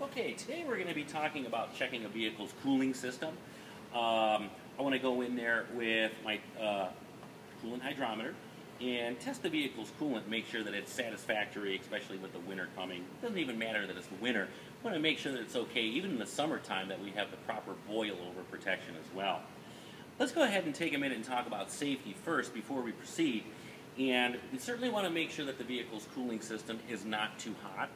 Okay, today we're going to be talking about checking a vehicle's cooling system. I want to go in there with my coolant hydrometer and test the vehicle's coolant, make sure that it's satisfactory, especially with the winter coming. It doesn't even matter that it's the winter. I want to make sure that it's okay, even in the summertime, that we have the proper boil-over protection as well. Let's go ahead and take a minute and talk about safety first before we proceed. And we certainly want to make sure that the vehicle's cooling system is not too hot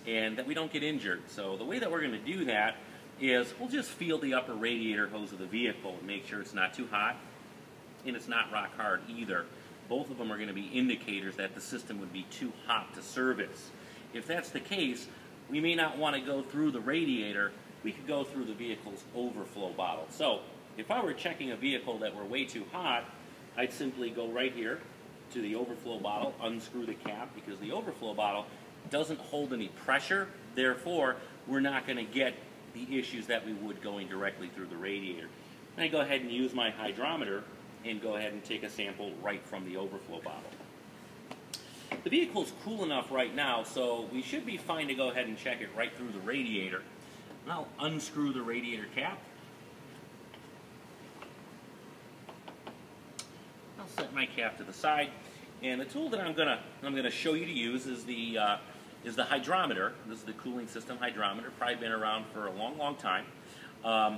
and that we don't get injured. So the way that we're going to do that is we'll just feel the upper radiator hose of the vehicle and make sure it's not too hot and it's not rock hard either. Both of them are going to be indicators that the system would be too hot to service. If that's the case, we may not want to go through the radiator. We could go through the vehicle's overflow bottle. So if I were checking a vehicle that were way too hot, I'd simply go right here to the overflow bottle, unscrew the cap, because the overflow bottle doesn't hold any pressure. Therefore, we're not going to get the issues that we would going directly through the radiator. And I go ahead and use my hydrometer and go ahead and take a sample right from the overflow bottle. The vehicle's cool enough right now, so we should be fine to go ahead and check it right through the radiator. And I'll unscrew the radiator cap. I'll set my cap to the side, and the tool that I'm gonna show you to use is the hydrometer. This is the cooling system hydrometer. Probably been around for a long time.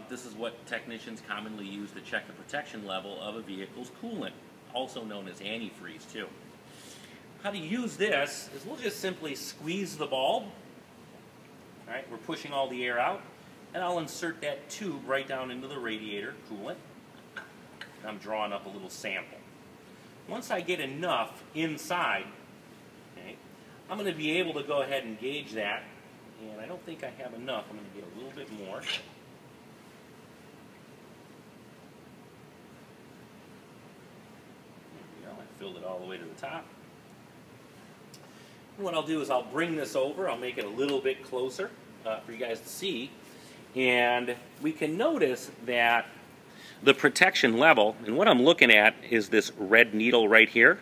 This is what technicians commonly use to check the protection level of a vehicle's coolant, also known as antifreeze too. How to use this is we'll just simply squeeze the bulb. All right, we're pushing all the air out, and I'll insert that tube right down into the radiator coolant. I'm drawing up a little sample. Once I get enough inside, okay, I'm going to be able to go ahead and gauge that, and I don't think I have enough. I'm going to get a little bit more. There we go. I filled it all the way to the top. And what I'll do is I'll bring this over. I'll make it a little bit closer for you guys to see, and we can notice that the protection level, and what I'm looking at is this red needle right here.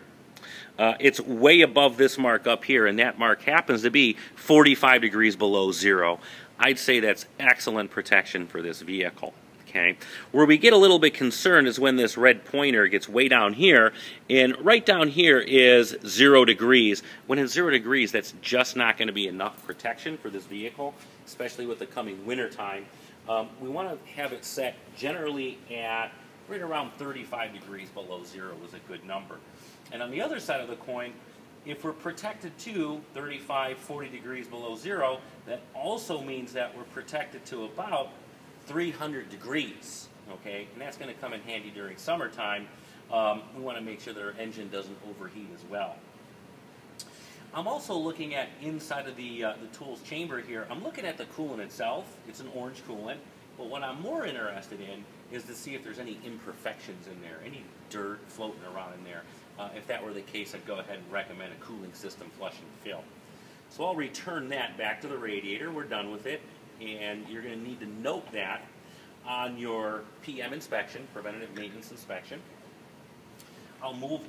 It's way above this mark up here, and that mark happens to be 45 degrees below zero. I'd say that's excellent protection for this vehicle. Okay. Where we get a little bit concerned is when this red pointer gets way down here, and right down here is 0 degrees. When it's 0 degrees, that's just not going to be enough protection for this vehicle, especially with the coming winter time. We want to have it set generally at right around 35 degrees below zero is a good number. And on the other side of the coin, if we're protected to 35, 40 degrees below zero, that also means that we're protected to about 300 degrees, okay? And that's going to come in handy during summertime. We want to make sure that our engine doesn't overheat as well. I'm also looking at inside of the tool's chamber here. I'm looking at the coolant itself. It's an orange coolant. But what I'm more interested in is to see if there's any imperfections in there, any dirt floating around in there. If that were the case, I'd go ahead and recommend a cooling system flush and fill. So I'll return that back to the radiator. We're done with it. And you're going to need to note that on your PM inspection, preventative maintenance inspection. I'll move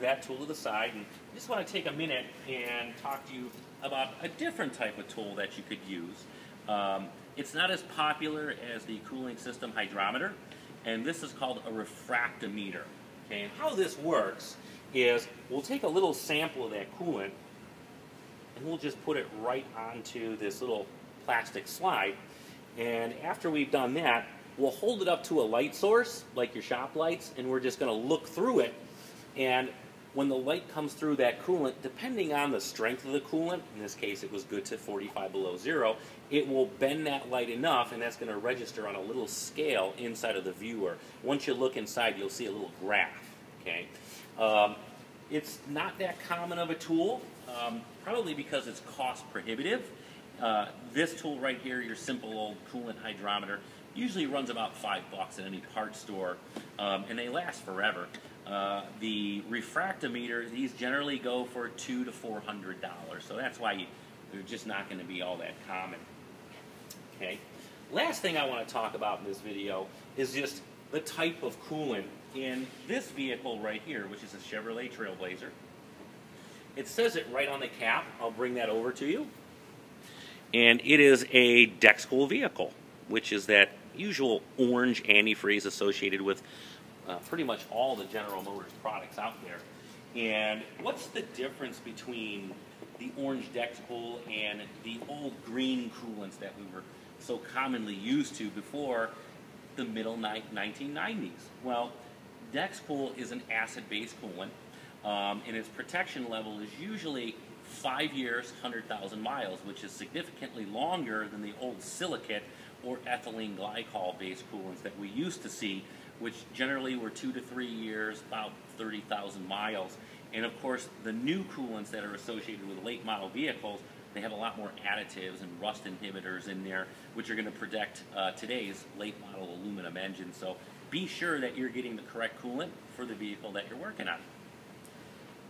that tool to the side, and I just want to take a minute and talk to you about a different type of tool that you could use. It's not as popular as the cooling system hydrometer, and this is called a refractometer. Okay, and how this works is we'll take a little sample of that coolant, and we'll just put it right onto this little plastic slide, and after we've done that, we'll hold it up to a light source, like your shop lights, and we're just going to look through it. And when the light comes through that coolant, depending on the strength of the coolant, in this case it was good to 45 below zero, it will bend that light enough, and that's going to register on a little scale inside of the viewer. Once you look inside, you'll see a little graph. Okay, it's not that common of a tool, probably because it's cost prohibitive. This tool right here, your simple old coolant hydrometer, usually runs about $5 at any parts store, and they last forever. The refractometer, these generally go for $200 to $400, so that's why they're just not going to be all that common. Okay. Last thing I want to talk about in this video is just the type of coolant in this vehicle right here, which is a Chevrolet Trailblazer. It says it right on the cap. I'll bring that over to you. and it is a deck school vehicle, which is that usual orange antifreeze associated with pretty much all the General Motors products out there. And what's the difference between the orange deck school and the old green coolants that we were so commonly used to before the middle 1990s? Well, deck school is an acid-based coolant, and its protection level is usually 5 years, 100,000 miles, which is significantly longer than the old silicate or ethylene glycol-based coolants that we used to see, which generally were 2 to 3 years, about 30,000 miles. And of course, the new coolants that are associated with late model vehicles, they have a lot more additives and rust inhibitors in there, which are going to protect today's late model aluminum engines. So be sure that you're getting the correct coolant for the vehicle that you're working on.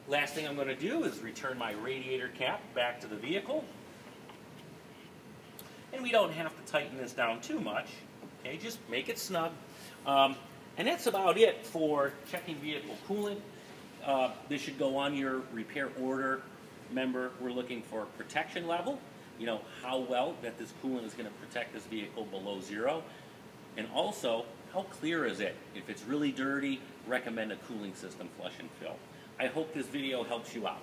Last thing I'm going to do is return my radiator cap back to the vehicle. And we don't have to tighten this down too much. Okay, just make it snug. And that's about it for checking vehicle coolant. This should go on your repair order. Remember, we're looking for protection level. You know, how well that this coolant is going to protect this vehicle below zero. And also, how clear is it? If it's really dirty, recommend a cooling system flush and fill. I hope this video helps you out.